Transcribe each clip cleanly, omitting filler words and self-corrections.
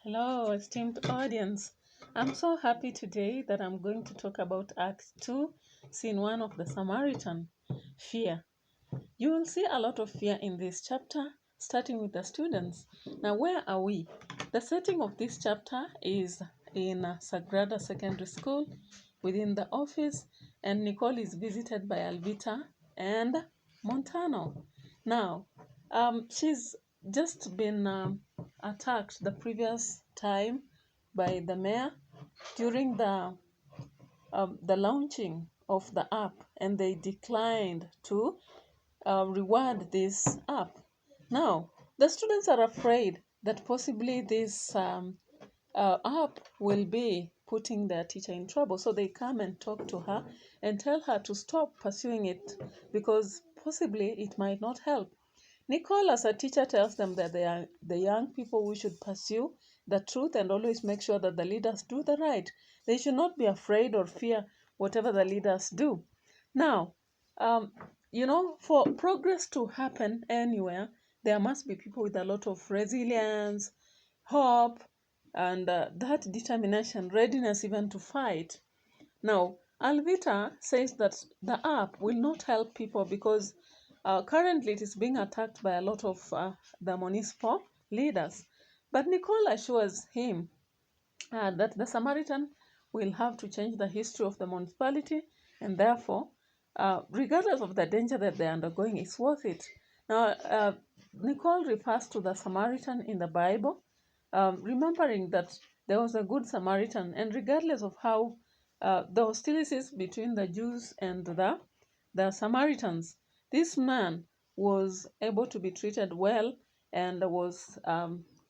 Hello, esteemed audience. I'm so happy today that I'm going to talk about Act 2, Scene 1 of the Samaritan, fear. You will see a lot of fear in this chapter, starting with the students. Now, where are we? The setting of this chapter is in Sagrada Secondary School within the office, and Nicole is visited by Alvita and Montano. Now, she's just been attacked the previous time by the mayor during the launching of the app, and they declined to reward this app. Now, the students are afraid that possibly this app will be putting their teacher in trouble. So they come and talk to her and tell her to stop pursuing it because possibly it might not help. Nicole, as a teacher, tells them that they are the young people who should pursue the truth and always make sure that the leaders do the right. They should not be afraid or fear whatever the leaders do. Now, for progress to happen anywhere, there must be people with a lot of resilience, hope, and that determination, readiness even to fight. Now, Alvita says that the app will not help people because currently it is being attacked by a lot of the municipal leaders. But Nicole assures him that the Samaritan will have to change the history of the municipality, and therefore, regardless of the danger that they're undergoing, it's worth it. Now, Nicole refers to the Samaritan in the Bible, remembering that there was a good Samaritan, and regardless of how the hostilities between the Jews and the Samaritans, this man was able to be treated well and was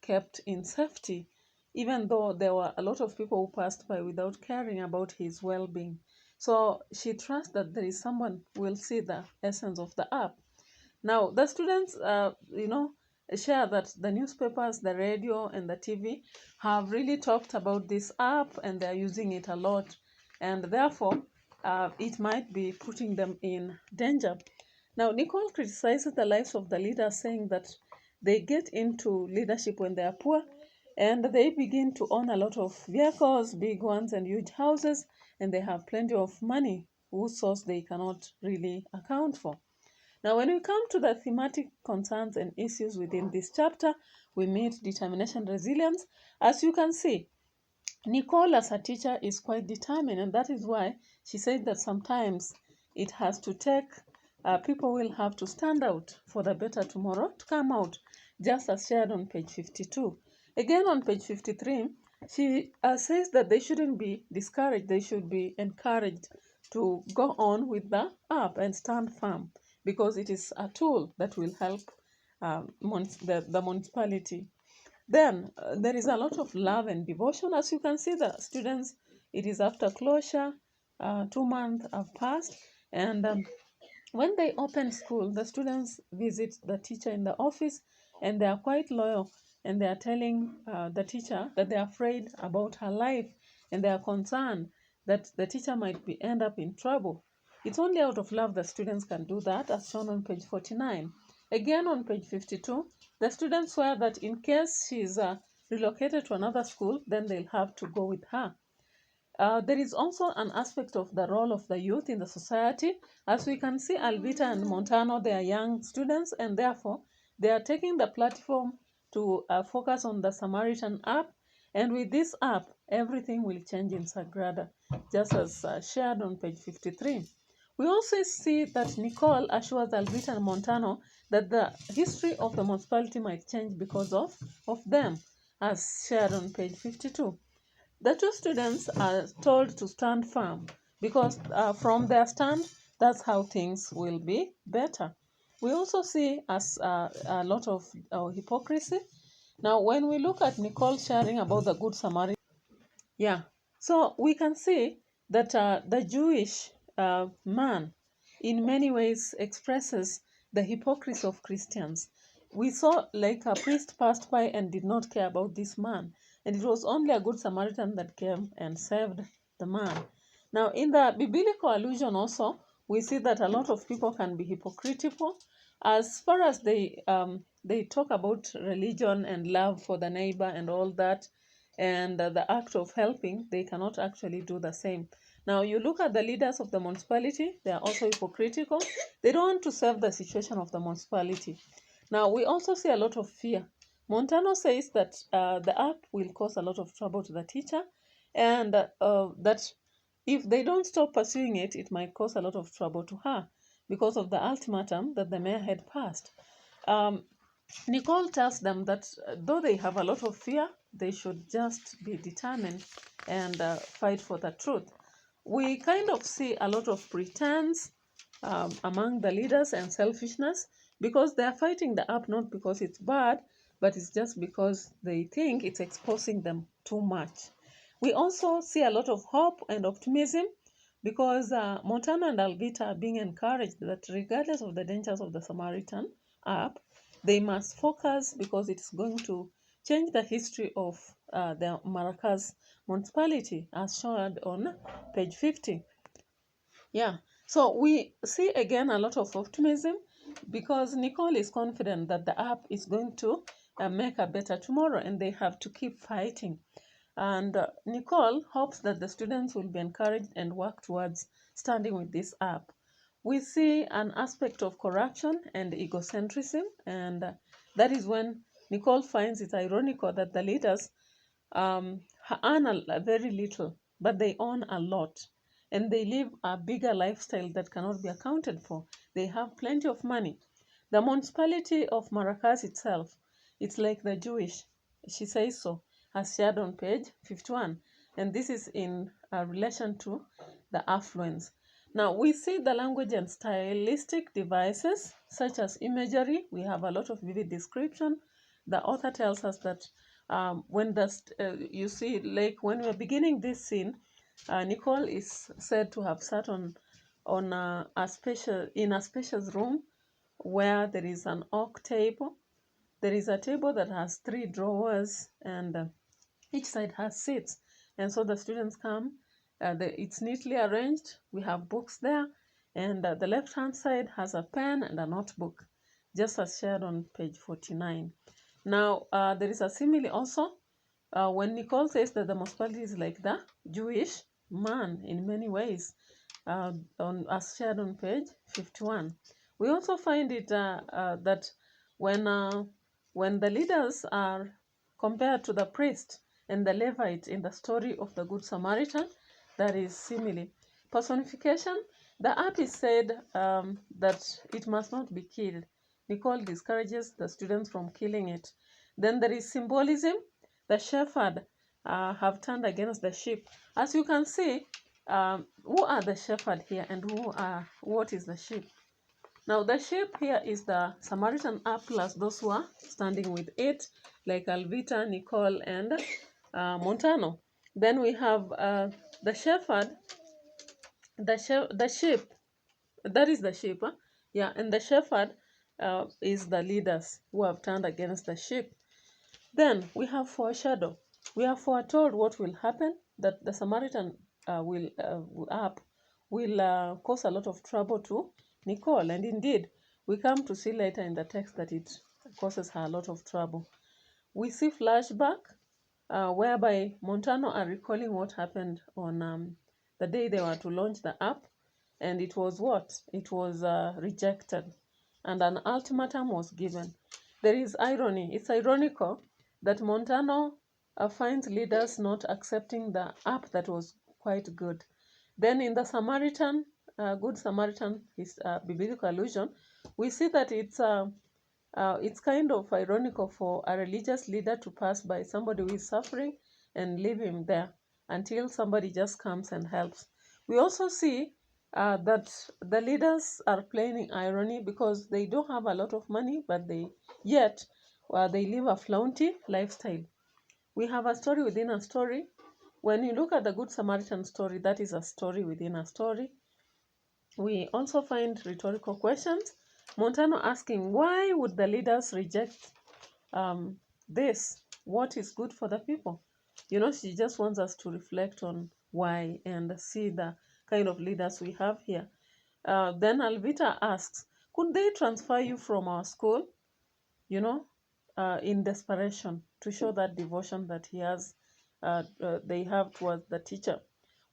kept in safety, even though there were a lot of people who passed by without caring about his well-being. So she trusts that there is someone who will see the essence of the app. Now, the students, share that the newspapers, the radio, and the TV have really talked about this app and they're using it a lot. And therefore, it might be putting them in danger. Now, Nicole criticizes the lives of the leaders, saying that they get into leadership when they are poor and they begin to own a lot of vehicles, big ones and huge houses, and they have plenty of money whose source they cannot really account for. Now, when we come to the thematic concerns and issues within this chapter, we meet determination, resilience. As you can see, Nicole, as a teacher, is quite determined, and that is why she said that sometimes it has to take, people will have to stand out for the better tomorrow to come out, just as shared on page 52. Again, on page 53, she says that they shouldn't be discouraged, they should be encouraged to go on with the app and stand firm because it is a tool that will help the municipality. Then there is a lot of love and devotion. As you can see, the students, it is after closure, 2 months have passed, and when they open school, the students visit the teacher in the office, and they are quite loyal, and they are telling the teacher that they are afraid about her life, and they are concerned that the teacher might end up in trouble. It's only out of love that students can do that, as shown on page 49. Again, on page 52, the students swear that in case she's relocated to another school, then they'll have to go with her. There is also an aspect of the role of the youth in the society. As we can see, Alvita and Montano, they are young students, and therefore they are taking the platform to focus on the Samaritan app. And with this app, everything will change in Sagrada, just as shared on page 53. We also see that Nicole assures Alvita and Montano that the history of the municipality might change because of them, as shared on page 52. The two students are told to stand firm because from their stand, that's how things will be better. We also see a lot of hypocrisy. Now, when we look at Nicole sharing about the Good Samaritan, yeah, so we can see that the Jewish man in many ways expresses the hypocrisy of Christians. We saw like a priest passed by and did not care about this man, and it was only a good Samaritan that came and saved the man. Now, in the biblical allusion also, we see that a lot of people can be hypocritical as far as they they talk about religion and love for the neighbor and all that, and the act of helping, they cannot actually do the same. Now, you look at the leaders of the municipality, they are also hypocritical. They don't want to serve the situation of the municipality. Now, we also see a lot of fear. Montano says that the app will cause a lot of trouble to the teacher, and that if they don't stop pursuing it, it might cause a lot of trouble to her because of the ultimatum that the mayor had passed. Nicole tells them that though they have a lot of fear, they should just be determined and fight for the truth. We kind of see a lot of pretense among the leaders and selfishness because they are fighting the app not because it's bad, but it's just because they think it's exposing them too much. We also see a lot of hope and optimism because Montana and Alvita are being encouraged that regardless of the dangers of the Samaritan app, they must focus because it's going to change the history of the Maracas municipality as shown on page 50. Yeah, so we see again a lot of optimism because Nicole is confident that the app is going to make a better tomorrow and they have to keep fighting. And Nicole hopes that the students will be encouraged and work towards standing with this app. We see an aspect of corruption and egocentrism, and that is when Nicole finds it ironical that the leaders earn very little, but they own a lot. And they live a bigger lifestyle that cannot be accounted for. They have plenty of money. The municipality of Maracas itself, it's like the Jewish, she says so, as shared on page 51. And this is in relation to the affluence. Now, we see the language and stylistic devices, such as imagery. We have a lot of vivid description. The author tells us that you see, like when we're beginning this scene, Nicole is said to have sat on a spacious room where there is an oak table. There is a table that has 3 drawers, and each side has seats. And so the students come. It's neatly arranged. We have books there, and the left-hand side has a pen and a notebook, just as shared on page 49. Now, there is a simile also when Nicole says that the municipality is like the Jewish man in many ways, as shared on page 51. We also find it that when the leaders are compared to the priest and the Levite in the story of the Good Samaritan, that is simile. Personification, the app is said that it must not be killed. Nicole discourages the students from killing it. Then there is symbolism. The shepherd have turned against the sheep. As you can see, who are the shepherd here and what is the sheep? Now, the sheep here is the Samaritan app plus those who are standing with it, like Alvita, Nicole, and Montano. Then we have the shepherd, the sheep, that is the sheep, huh? Yeah, and the shepherd is the leaders who have turned against the sheep. Then we have foreshadow. We are foretold what will happen, that the Samaritan app will cause a lot of trouble to Nicole. And indeed, we come to see later in the text that it causes her a lot of trouble. We see flashback, whereby Montano are recalling what happened on the day they were to launch the app. And it was what? It was rejected. And an ultimatum was given. There is irony. It's ironical that Montano finds leaders not accepting the app that was quite good. Then in the Samaritan, Good Samaritan biblical allusion, we see that it's kind of ironical for a religious leader to pass by somebody who is suffering and leave him there until somebody just comes and helps. We also see that the leaders are playing irony because they don't have a lot of money, but they live a flaunty lifestyle. We have a story within a story. When you look at the Good Samaritan story, that is a story within a story. We also find rhetorical questions. Montano asking, why would the leaders reject this? What is good for the people? You know, she just wants us to reflect on why and see the kind of leaders we have here. Then Alvita asks, could they transfer you from our school? in desperation to show that devotion that they have towards the teacher.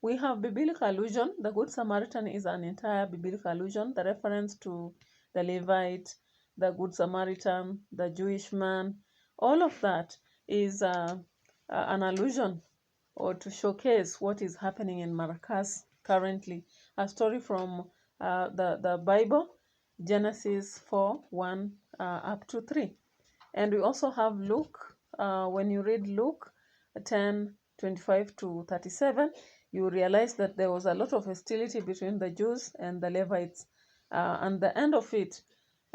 We have biblical allusion. The Good Samaritan is an entire biblical allusion. The reference to the Levite, the Good Samaritan, the Jewish man, all of that is an allusion or to showcase what is happening in Maracas currently. A story from the Bible, Genesis 4 1 up to 3. And we also have Luke. When you read Luke 10:25 to 37, you realize that there was a lot of hostility between the Jews and the Levites. And the end of it,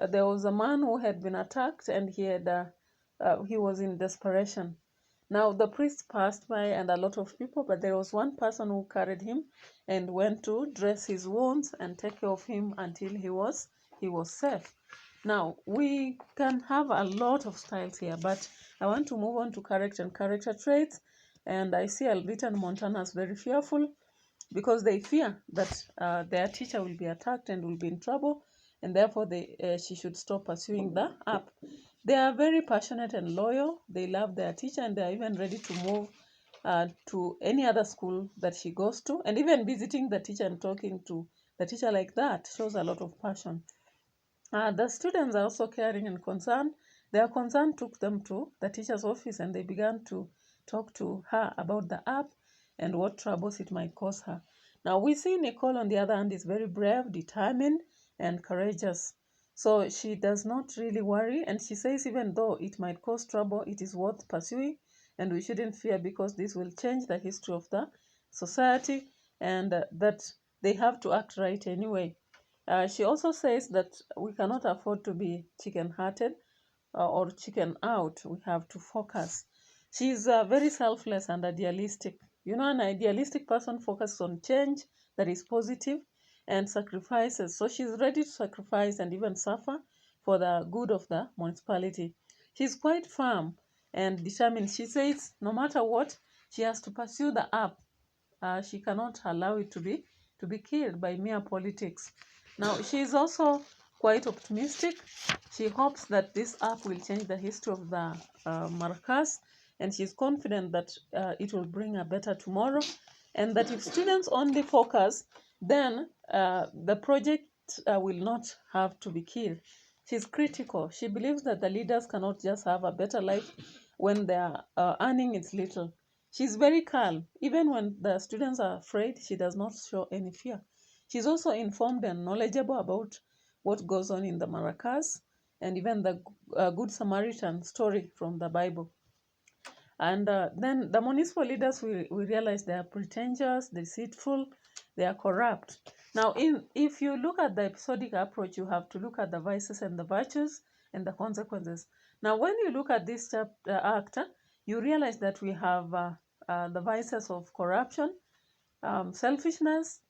there was a man who had been attacked, and he was in desperation. Now the priest passed by and a lot of people, but there was one person who carried him and went to dress his wounds and take care of him until he was safe. Now we can have a lot of styles here, but I want to move on to character and character traits. And I see Alvita and Montana as very fearful because they fear that their teacher will be attacked and will be in trouble, and therefore she should stop pursuing the app. They are very passionate and loyal. They love their teacher, and they are even ready to move to any other school that she goes to, and even visiting the teacher and talking to the teacher like that shows a lot of passion. The students are also caring and concerned. Their concern took them to the teacher's office, and they began to talk to her about the app and what troubles it might cause her. Now we see Nicole, on the other hand, is very brave, determined, and courageous. So she does not really worry, and she says even though it might cause trouble, it is worth pursuing, and we shouldn't fear because this will change the history of the society, and that they have to act right anyway. She also says that we cannot afford to be chicken-hearted or chicken out. We have to focus. She's very selfless and idealistic. An idealistic person focuses on change that is positive and sacrifices. So she's ready to sacrifice and even suffer for the good of the municipality. She's quite firm and determined. She says no matter what, she has to pursue the app. She cannot allow it to be killed by mere politics. Now, she is also quite optimistic. She hopes that this app will change the history of the Maracas, and she's confident that it will bring a better tomorrow, and that if students only focus, then the project will not have to be killed. She's critical. She believes that the leaders cannot just have a better life when their earning is little. She's very calm. Even when the students are afraid, she does not show any fear. She's also informed and knowledgeable about what goes on in the Maracas and even the Good Samaritan story from the Bible. And then the municipal leaders, we realize they are pretentious, deceitful, they are corrupt. Now, if you look at the episodic approach, you have to look at the vices and the virtues and the consequences. Now, when you look at this act, you realize that we have the vices of corruption, selfishness,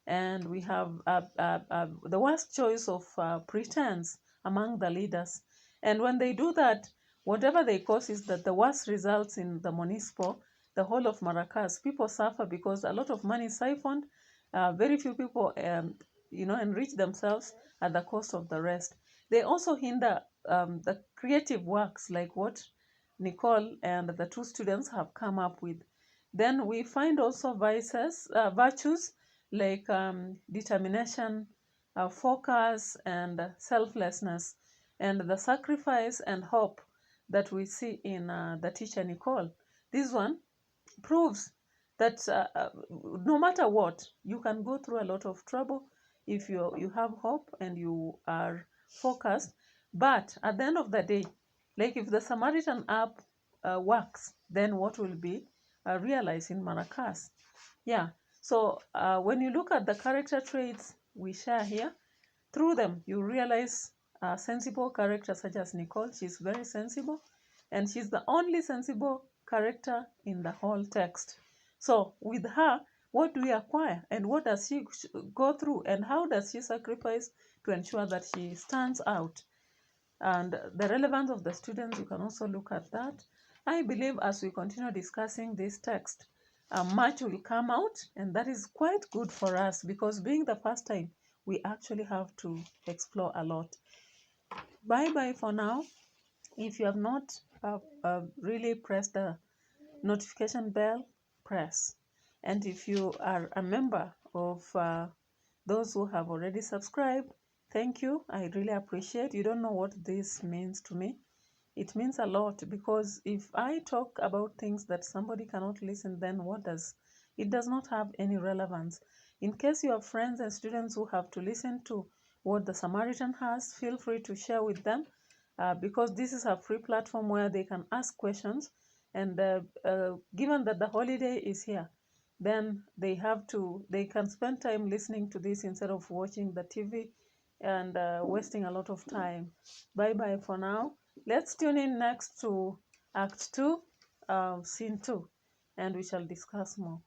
and we have the worst choice of pretense among the leaders. And when they do that, whatever they cause is that the worst results in the municipal, the whole of Maracas. People suffer because a lot of money is siphoned. Very few people, enrich themselves at the cost of the rest. They also hinder the creative works like what Nicole and the two students have come up with. Then we find also virtues like determination, focus, and selflessness, and the sacrifice and hope that we see in the teacher Nicole. This one proves that no matter what, you can go through a lot of trouble if you have hope and you are focused. But at the end of the day, like if the Samaritan app works, then what will be realized in Maracas? Yeah. So when you look at the character traits we share here, through them you realize sensible characters such as Nicole. She's very sensible, and she's the only sensible character in the whole text. So with her, what do we acquire, and what does she go through, and how does she sacrifice to ensure that she stands out? And the relevance of the students, you can also look at that. I believe as we continue discussing this text, much will come out, and that is quite good for us because being the first time, we actually have to explore a lot. Bye bye for now. If you have not really pressed the notification bell, press. And if you are a member of those who have already subscribed, thank you. I really appreciate. You don't know what this means to me. It means a lot, because if I talk about things that somebody cannot listen, then what does it does not have any relevance. In case you have friends and students who have to listen to what the Samaritan has, feel free to share with them, because this is a free platform where they can ask questions. And given that the holiday is here, then they can spend time listening to this instead of watching the TV and wasting a lot of time. Bye bye for now. Let's tune in next to Act 2, Scene 2, and we shall discuss more.